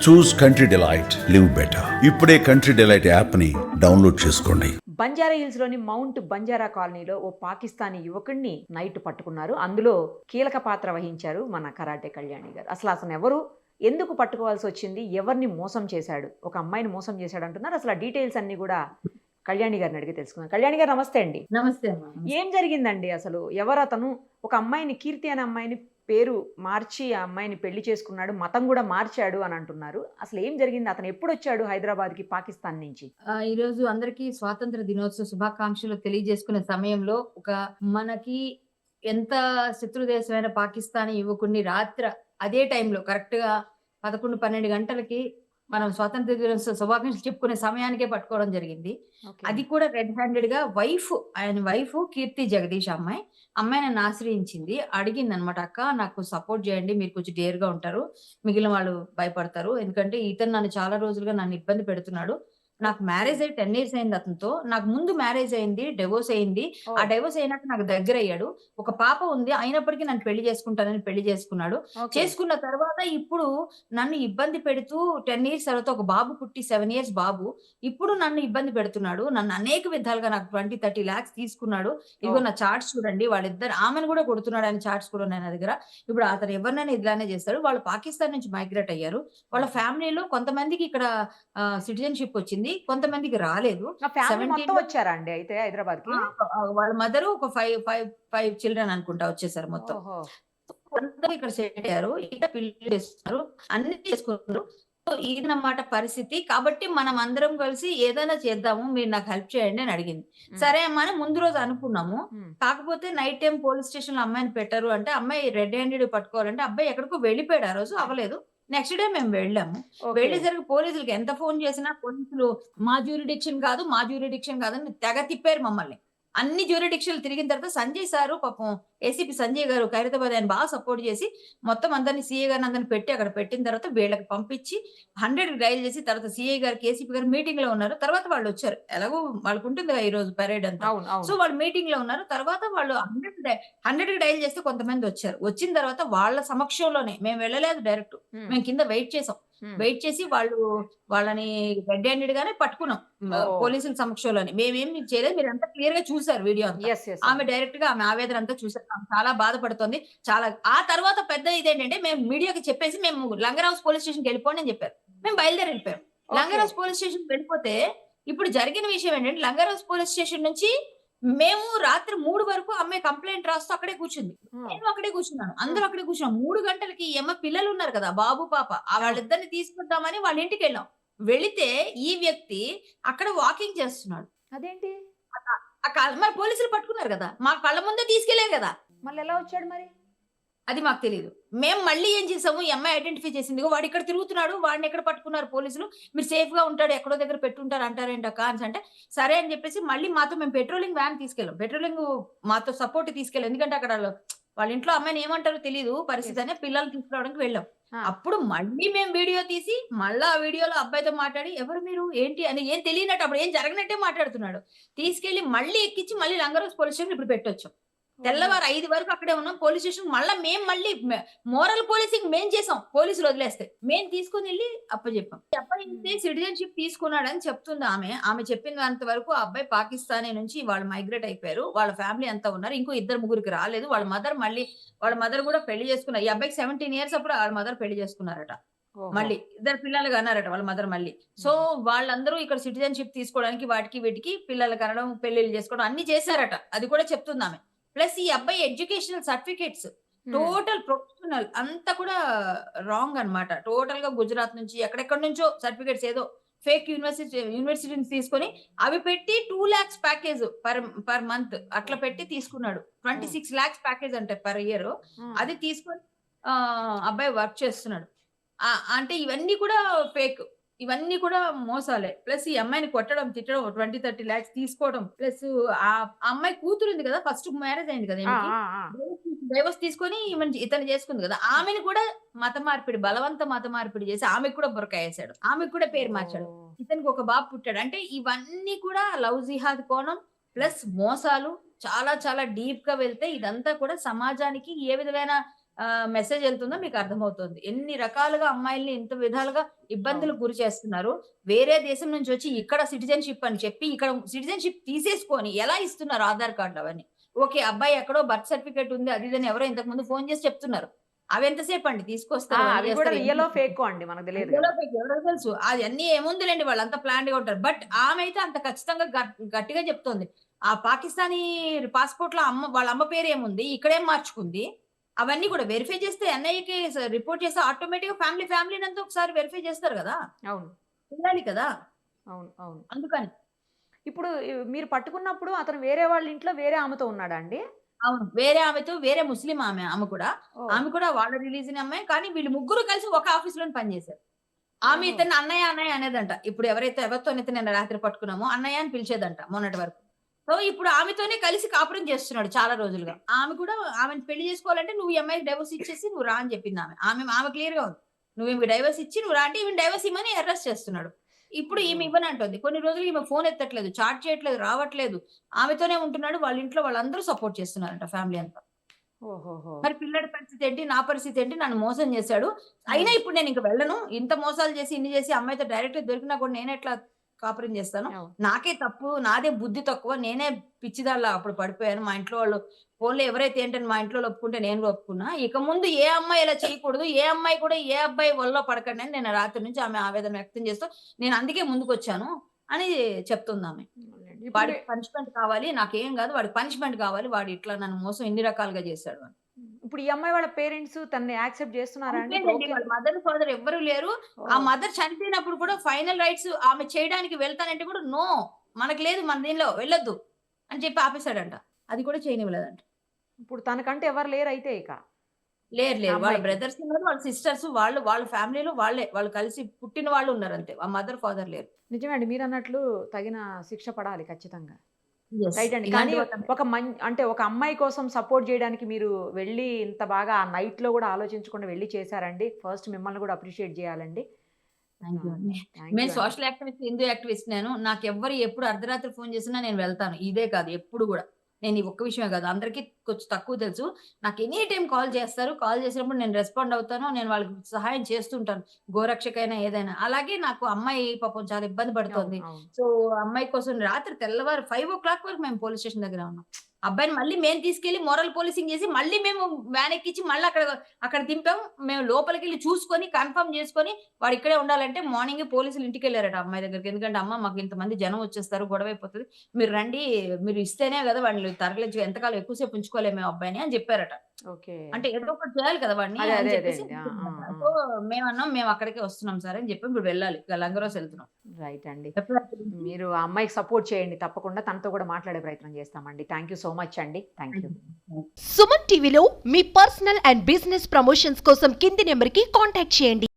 చూస్ country delight, live better. ఇప్పుడే country delight app ని download చేసుకోండి. బంజారా హిల్స్ లోని మౌంట్ బంజారా కాలనీలో ఓ పాకిస్తానీ యువకుడిని నైట్ పట్టుకున్నారు. అందులో కీలక పాత్ర వహించారు మన కరాటే కళ్యాణి గారు. అసలు ఎవరు, ఎందుకు పట్టుకోవాల్సి వచ్చింది, ఎవరిని మోసం చేశాడు, ఒక అమ్మాయిని మోసం చేశాడు అంటున్నారు. అసలు ఆ డీటెయిల్స్ అన్ని కూడా కళ్యాణి గారిని అడిగి తెలుసుకుందాం. కళ్యాణి గారు నమస్తే అండి. నమస్తే. ఏం జరిగిందండి అసలు? ఎవరు అతను? ఒక అమ్మాయిని, కీర్తి అనే అమ్మాయిని పేరు మార్చి ఆ అమ్మాయిని పెళ్లి చేసుకున్నాడు, మతం కూడా మార్చాడు అని అంటున్నారు. అసలు ఏం జరిగింది? అతను ఎప్పుడు వచ్చాడు హైదరాబాద్ కి పాకిస్తాన్ నుంచి? ఈ రోజు అందరికీ స్వాతంత్ర దినోత్సవ శుభాకాంక్షలు తెలియజేసుకునే సమయంలో మనకి ఎంత శత్రు దేశమైన పాకిస్తానీ యువకుడిని అదే టైంలో కరెక్ట్ గా 11-12 గంటలకి మనం స్వాతంత్ర దినోత్సవ శుభాకాంక్షలు చెప్పుకునే సమయానికే పట్టుకోవడం జరిగింది. అది కూడా రెడ్ హ్యాండెడ్ గా ఆయన వైఫ్ కీర్తి జగదీష్ అమ్మాయి నన్ను ఆశ్రయించింది. అడిగింది అనమాట, అక్క నాకు సపోర్ట్ చేయండి, మీరు కొంచెం డేర్ గా ఉంటారు, మిగిలిన వాళ్ళు భయపడతారు, ఎందుకంటే ఇతను నన్ను చాలా రోజులుగా నన్ను ఇబ్బంది పెడుతున్నాడు. నాకు మ్యారేజ్ అయ్యి 10 years అయింది అతనితో. నాకు ముందు మ్యారేజ్ అయింది, డివోర్స్ అయింది. ఆ డివోర్స్ అయినాక నాకు దగ్గర అయ్యాడు. ఒక పాప ఉంది, అయినప్పటికీ నన్ను పెళ్లి చేసుకుంటానని పెళ్లి చేసుకున్నాడు. చేసుకున్న తర్వాత ఇప్పుడు నన్ను ఇబ్బంది పెడుతూ 10 years తర్వాత ఒక బాబు పుట్టి 7 years బాబు ఇప్పుడు నన్ను ఇబ్బంది పెడుతున్నాడు. నన్ను అనేక విధాలుగా నాకు 20-30 lakhs తీసుకున్నాడు. ఇదిగో నా చార్ట్స్ చూడండి, వాళ్ళిద్దరు ఆమెను కూడా కొడుతున్నాడు, ఆయన చార్ట్స్ కూడా ఉన్నాయి నా దగ్గర. ఇప్పుడు అతను ఎవరినైనా ఇలానే చేస్తాడు. వాళ్ళు పాకిస్తాన్ నుంచి మైగ్రేట్ అయ్యారు. వాళ్ళ ఫ్యామిలీలో కొంతమందికి ఇక్కడ సిటిజన్షిప్ వచ్చింది, కొంతమందికి రాలేదు. వచ్చారా అండి అయితే హైదరాబాద్ కి? వాళ్ళ మదర్ ఒక 5 children అనుకుంటా వచ్చేసారు మొత్తం. అందరూ ఇక్కడ సెట్ అయ్యారు, ఇక్కడ పిల్లలు చేస్తున్నారు, అన్ని చేసుకున్నారు. ఇదన్నమాట పరిస్థితి. కాబట్టి మనం అందరం కలిసి ఏదైనా చేద్దాము, మీరు నాకు హెల్ప్ చేయండి అని అడిగింది. సరే అమ్మా అని ముందు రోజు అనుకున్నాము. కాకపోతే నైట్ టైం పోలీస్ స్టేషన్ లో అమ్మాయిని పెట్టారు అంటే, అమ్మాయి రెడ్ హ్యాండెడ్ పట్టుకోవాలంటే అబ్బాయి ఎక్కడికో వెళ్ళిపోయాడు. ఆ రోజు అవ్వలేదు. నెక్స్ట్ డే మేము వెళ్ళాము. వెళ్ళేసరికి పోలీసులకి ఎంత ఫోన్ చేసినా పోలీసులు మా జ్యూరిడిక్షన్ కాదని తెగ తిప్పారు మమ్మల్ని. అన్ని జ్యూరిడిక్షన్లు తిరిగిన తర్వాత సంజయ్ సారు పాపం ఏసీపీ సంజయ్ గారు ఖైరతాబాద్ ఆయన బాగా సపోర్ట్ చేసి మొత్తం అందరినీ సీఏ గారిని అందరిని పెట్టి అక్కడ పెట్టిన తర్వాత వీళ్ళకి పంపించి 100 డైల్ చేసి తర్వాత సీఐ గారికి ఏసీపీ గారు మీటింగ్ లో ఉన్నారు. తర్వాత వాళ్ళు వచ్చారు, ఎలాగో వాళ్ళకు ఉంటుంది కదా ఈ రోజు పరేడ్ అంతా. సో వాళ్ళు మీటింగ్ లో ఉన్నారు. తర్వాత వాళ్ళు 100 డైల్ చేస్తే కొంతమంది వచ్చారు. వచ్చిన తర్వాత వాళ్ళ సమక్షంలోనే, మేము వెళ్ళలేదు డైరెక్ట్, మేము కింద వెయిట్ చేసి వాళ్ళని రెడ్ హ్యాండెడ్ గానే పట్టుకున్నాం పోలీసుల సమక్షంలోనే. మేమేం చేయలేదు, మీరు అంతా క్లియర్ గా చూసారు వీడియో. ఆమె డైరెక్ట్ గా ఆమె ఆవేదన అంతా చూసారు, చాలా బాధపడుతుంది. ఆ తర్వాత పెద్ద ఇదేంటంటే, మేము మీడియాకి చెప్పేసి మేము లంగర్ హౌస్ పోలీస్ స్టేషన్ కి వెళ్ళిపోండి అని చెప్పారు. మేము బయలుదేరి వెళ్ళిపోయాం. లంగర్ హౌస్ పోలీస్ స్టేషన్ వెళ్ళిపోతే ఇప్పుడు జరిగిన విషయం ఏంటంటే, లంగర్ హౌస్ పోలీస్ స్టేషన్ నుంచి మేము రాత్రి 3 వరకు అమ్మాయి కంప్లైంట్ రాస్తూ అక్కడే కూర్చుంది. నేను అక్కడే కూర్చున్నాను, అందరూ అక్కడే కూర్చున్నాం. 3 గంటలకి ఈ అమ్మాయి పిల్లలు ఉన్నారు కదా, బాబు పాప, వాళ్ళిద్దరిని తీసుకొద్దామని వాళ్ళ ఇంటికి వెళ్ళాం. వెళితే ఈ వ్యక్తి అక్కడ వాకింగ్ చేస్తున్నాడు. అదేంటి? మరి పోలీసులు పట్టుకున్నారు కదా, మా కళ్ళ ముందే తీసుకెళ్లారు కదా, మళ్ళీ ఎలా వచ్చాడు మరి? అది మాకు తెలియదు. మేము మళ్ళీ ఏం చేసాము, ఈ అమ్మాయి ఐడెంటిఫై చేసింది, వాడు ఇక్కడ తిరుగుతున్నాడు, వాడిని ఎక్కడ పట్టుకున్నారు పోలీసులు, మీరు సేఫ్ గా ఉంటాడు, ఎక్కడో దగ్గర పెట్టుంటారు అంటారేంటక్క అంటే, సరే అని చెప్పేసి మళ్ళీ మాతో మేము పెట్రోలింగ్ వ్యాన్ తీసుకెళ్ళాం. పెట్రోలింగ్ మాతో సపోర్ట్ తీసుకెళ్ళాం, ఎందుకంటే అక్కడ వాళ్ళ ఇంట్లో అమ్మాయిని ఏమంటారో తెలియదు పరిస్థితి అనే పిల్లలు తీసుకురావడానికి వెళ్ళాం. అప్పుడు మళ్ళీ మేము వీడియో తీసి మళ్ళీ ఆ వీడియోలో అబ్బాయితో మాట్లాడి, ఎవరు మీరు ఏంటి అని ఏం తెలియనట్టు, అప్పుడు ఏం జరగనట్టే మాట్లాడుతున్నాడు. తీసుకెళ్లి మళ్ళీ ఎక్కించి మళ్ళీ లంగర్ హౌస్ పోలీస్ స్టేషన్ ఇప్పుడు పెట్టొచ్చాం. తెల్లవారు 5 వరకు అక్కడే ఉన్నాం పోలీస్ స్టేషన్. మళ్ళీ మోరల్ పోలీసింగ్ మేం చేసాం, పోలీసులు వదిలేస్తే మేము తీసుకుని వెళ్ళి అప్పచెప్పాం. అబ్బాయి సిటిజన్షిప్ తీసుకున్నాడని చెప్తుంది ఆమె చెప్పినంత వరకు ఆ అబ్బాయి పాకిస్తానీ నుంచి వాళ్ళు మైగ్రేట్ అయిపోయారు, వాళ్ళ ఫ్యామిలీ అంతా ఉన్నారు, ఇంకో 2-3 రాలేదు. వాళ్ళ మదర్ కూడా పెళ్లి చేసుకున్నారు. ఈ అబ్బాయికి 17 years అప్పుడు వాళ్ళ మదర్ పెళ్లి చేసుకున్నారట. మళ్ళీ 2 పిల్లలు కన్నారట వాళ్ళ మదర్ మళ్ళీ. సో వాళ్ళందరూ ఇక్కడ సిటిజన్షిప్ తీసుకోవడానికి వాటికి వీటికి పిల్లలు కనడం, పెళ్లిళ్ళు చేసుకోవడం అన్ని చేశారట. అది కూడా చెప్తుంది ఆమె. ప్లస్ ఈ అబ్బాయి ఎడ్యుకేషనల్ సర్టిఫికేట్స్ టోటల్ ప్రొఫెషనల్ అంతా కూడా రాంగ్ అన్నమాట. టోటల్ గా గుజరాత్ నుంచి ఎక్కడెక్కడ నుంచో సర్టిఫికేట్స్ ఏదో ఫేక్ యూనివర్సిటీ తీసుకొని అవి పెట్టి 2 lakhs ప్యాకేజ్ పర్ మంత్ అట్లా పెట్టి తీసుకున్నాడు. 26 lakhs ప్యాకేజ్ అంటే పర్ ఇయర్. అది తీసుకొని అబ్బాయి వర్క్ చేస్తున్నాడు. అంటే ఇవన్నీ కూడా ఫేక్, ఇవన్నీ కూడా మోసాలే. ప్లస్ ఈ అమ్మాయిని కొట్టడం, తిట్టడం, 20-30 lakhs తీసుకోవడం. ప్లస్ ఆ అమ్మాయి కూతురు ఉంది కదా, ఫస్ట్ మ్యారేజ్ అయింది కదా, డైవర్స్ తీసుకొని ఇతను చేసుకుంది కదా, ఆమెను కూడా బలవంత మత మార్పిడి చేసి ఆమెకు కూడా బురక వేసాడు, ఆమెకు కూడా పేరు మార్చాడు. ఇతనికి ఒక బాబు పుట్టాడు. అంటే ఇవన్నీ కూడా లవ్ జిహాద్ కోణం ప్లస్ మోసాలు చాలా చాలా డీప్ గా వెళ్తే ఇదంతా కూడా సమాజానికి ఏ విధమైన మెసేజ్ వెళ్తుందో మీకు అర్థమవుతుంది. ఎన్ని రకాలుగా అమ్మాయిల్ని ఇంత విధాలుగా ఇబ్బందులకు గురి చేస్తున్నారు. వేరే దేశం నుంచి వచ్చి ఇక్కడ సిటిజన్‌షిప్ అని చెప్పి, ఇక్కడ సిటిజన్‌షిప్ తీసేసుకొని ఎలా ఇస్తున్నారు ఆధార్ కార్డ్‌లు అవన్నీ. ఓకే. అబ్బాయి ఎక్కడో బర్త్ సర్టిఫికేట్ ఉంది. అది ఇది అని ఎవరో ఇంతకుముందు ఫోను చేసి చెప్తున్నారు. అవెంతసేపండి తీసుకొస్తారు. అవి కూడా రియలో ఫేకో అండి మనకు తెలియదు కదా. ఎవరికి తెలుసు. అయన్నీ ఏముందిలెండి వాళ్ళంతా ప్లాన్డ్‌గా ఉంటారు. బట్ ఆమె అయితే అంత ఖచ్చితంగా గట్టిగా చెప్తోంది. ఆ పాకిస్తానీ పాస్‌పోర్ట్‌లో వాళ్ళ అమ్మ పేరేముంది, ఇక్కడేం మార్చుకుంది. అవన్నీ కూడా వెరిఫై చేస్తే ఎన్ఐఏకి రిపోర్ట్ చేస్తే ఆటోమేటిక్‌గా ఫ్యామిలీనంతా ఒకసారి వెరిఫై చేస్తారు గదా! అవును. చేయాలి కదా! అవును. అవును. అందుకని. ఇప్పుడు మీరు పట్టుకున్నప్పుడు అతను వేరే వాళ్ళ ఇంట్లో వేరే ఆమెతో ఉన్నాడా అండి? అవును. వేరే ఆమెతో వేరే ముస్లిం ఆమె కూడా. ఓహ్! ఆమె కూడా వాళ్ళ రిలీజియన్ అమ్మాయి. కానీ వీళ్ళు ముగ్గురు కలిసి ఒక ఆఫీస్‌లోనే పనిచేశారు. ఆమె ఓహో! ఇతన్ని అన్నయ్య అనేదంట. ఇప్పుడు ఎవరితోనైతే నిన్న రాత్రి పట్టుకున్నామో అన్నయ్య అని పిలిచేదంట మొన్నటి వరకు. సో, ఇప్పుడు ఆమెతోనే కలిసి కాపురం చేస్తున్నాడు చాలా రోజులుగా. ఆమె కూడా ఆమెను పెళ్లి చేసుకోవాలంటే నువ్వు ఈ అమ్మాయికి డైవోర్స్ ఇచ్చేసి నువ్వు రా అని చెప్పిందామె. ఆమె క్లియర్‌గా ఉంది. నువ్వు ఈమెకి డైవోర్స్ ఇచ్చి నువ్వు రా అంటే ఈమెను డైవోర్స్ ఇమ్మని అరెస్ట్ చేస్తున్నాడు. ఇప్పుడు ఈమె ఓహ్! ఇవ్వనంటోంది. కొన్ని రోజులు ఈమె ఫోన్ ఎత్తట్లేదు, చాట్ చేయట్లేదు, రావట్లేదు. ఆమెతోనే ఉంటున్నాడు. వాళ్ళ ఇంట్లో వాళ్ళందరూ సపోర్ట్ చేస్తున్నారంట ఫ్యామిలీ అంతా. ఓహోహో! మరి పిల్లాడి పరిస్థితి ఏంటి? నా పరిస్థితి ఏంటి? నన్ను మోసం చేశాడు. అయినా హ్మ్. ఇప్పుడు నేనింక వెళ్ళను. ఇంత మోసాలు చేసి, ఇన్ని చేసి అమ్మాయితో డైరెక్ట్‌గా దొరికినా కూడా నేనెట్లా కాపురం చేస్తాను? అవును. నాకే తప్పు. నాదే బుద్ధి తక్కువ. నేనే పిచ్చిదానిలా అప్పుడు పడిపోయాను. మా ఇంట్లో వాళ్ళు పోన్లే ఎవరైతే ఏంటని మా ఇంట్లోళ్ళు ఒప్పుకుంటే నేను కూడా ఒప్పుకున్నా. ఇక ముందు ఏ అమ్మాయి ఇలా చేయకూడదు. ఏ అమ్మాయి కూడా ఏ అబ్బాయి ఒళ్ళో పడకండి అని నేను రాత్రి నుంచి ఆమె ఆవేదన వ్యక్తం చేస్తూ నేను అందుకే ముందుకొచ్చాను అని చెప్తుందామె. అవునండి. ఇప్పుడు వాడికి పనిష్మెంట్ కావాలి. నాకేం గాదు. వాడికి పనిష్మెంట్ కావాలి. వాడు ఇట్లా నన్ను మోసం ఇన్ని రకాలుగా చేశాడు అని. ఇప్పుడు ఈ అమ్మాయి వాళ్ళ పేరెంట్స్ తనని యాక్సెప్ట్ చేస్తున్నారా అండి? ఇప్పుడు అంతేనండి. ఓకే. వాళ్ళ మదర్, ఫాదర్ ఎవ్వరు లేరు. ఆ ఓహ్! మదర్ చనిపోయినప్పుడు కూడా ఫైనల్ రైట్స్ ఆమె చేయడానికి వెళ్తానంటే కూడా నో. మనకు లేదు మన దీనిలో వెళ్ళొద్దు అని చెప్పి ఆపేసాడంట. అది కూడా చేయనివ్వలేదంట. ఇప్పుడు తనకంటే ఎవరు లేరైతే ఇక ఆ లేరు. వాళ్ళ అమ్మాయికి. బ్రదర్స్ ఉన్నారు. వాళ్ళ సిస్టర్స్ వాళ్ళ ఫ్యామిలీలో వాళ్ళే. వాళ్ళు కలిసి పుట్టిన వాళ్ళు ఉన్నారంతే. ఆ మదర్, ఫాదర్ లేరు. నిజమే అండి. మీరన్నట్లు తగిన శిక్ష పడాలి ఖచ్చితంగా. యెస్. రైట్ అండి. కానీ ఇలాంటి వాళ్ళని ఒక అంటే ఒక అమ్మాయి కోసం సపోర్ట్ జేయడానికి మీరు వెళ్లి ఇంత బాగా ఆ నైట్‌లో గూడా ఆలోచించకుండా వెళ్లి చేశారండి. ఫస్ట్ మిమ్మల్ని గూడా అప్రిషియేట్ జేయాలండి. థాంక్ యూ ఆ! అండి. థాంక్ నేను యూ అండి. సోషల్ యాక్టివిస్ట్, హిందూ యాక్టివిస్ట్ నేను. నాకెవ్వరు ఎప్పుడు అర్ధరాత్రి ఫోను చేసినా నేను వెళ్తాను. ఇదే కాదు ఎప్పుడు గూడా. నేను ఈ ఒక్క విషయమే కాదు. అందరికి కొంచెం తక్కువ తెలుసు. నాకు ఎనీ టైమ్ కాల్ చేస్తారు. కాల్ చేసినప్పుడు నేను రెస్పాండ్ అవుతాను. నేను వాళ్ళకి సహాయం చేస్తుంటాను. గోరక్షకైనా ఏదైనా. అలాగే నాకు అమ్మాయి పాపం చాలా ఇబ్బంది అవును. పడుతోంది. అవును. సో, అమ్మాయి కోసం రాత్రి తెల్లవారు 5:00 వరకు మేము పోలీస్ స్టేషన్ దగ్గరే ఉన్నాం. అబ్బాయిని మళ్ళీ మేము తీసుకెళ్ళి మోరల్ పోలీసింగ్ చేసి మళ్ళీ మేము వ్యాన్ ఎక్కించి మళ్ళీ అక్కడ దింపాం. మేము లోపలికెళ్ళి చూసుకొని కన్ఫర్మ్ చేసుకొని వాడు ఇక్కడే ఉండాలంటే మార్నింగే పోలీసులు ఇంటికెళ్లారట అమ్మాయి దగ్గరికి. ఎందుకంటే అమ్మ మాకు ఇంతమంది జనం వచ్చేస్తారు. గొడవైపోతది. మీరు రండి. మీరు ఇస్తేనే కదా వాడిని తరలించి ఎంతకాలం ఎక్కువ సేపు ఉంచుకోలేము మేము అబ్బాయిని అని చెప్పారట. ఓకే. అంటే ఏదో ఒకటి చేయాలి కదా వాడిని అదే. అని అదే. అదే చెప్పేసి అండి. ఆ! ఆ! అనుకున్నారట. ఆ! సో, మేమన్నాం మేము అక్కడికే వస్తున్నాం సార్ అని చెప్పి ఇప్పుడు వెళ్ళాలి. ఇక లంగరోస్ వెళ్తున్నాం. రైట్ అండి. ఎప్పుడు మీరు ఆ అమ్మాయికి సపోర్ట్ చేయండి. తప్పకుండా తనతో కూడా మాట్లాడే ప్రయత్నం చేస్తామండి. థాంక్ యూ సో మచ్ అండి. Thank you. సుమన్ టీవీలో మీ పర్సనల్ అండ్ బిజినెస్ ప్రమోషన్స్ కోసం కింది నెంబర్కి కాంటాక్ట్ చేయండి.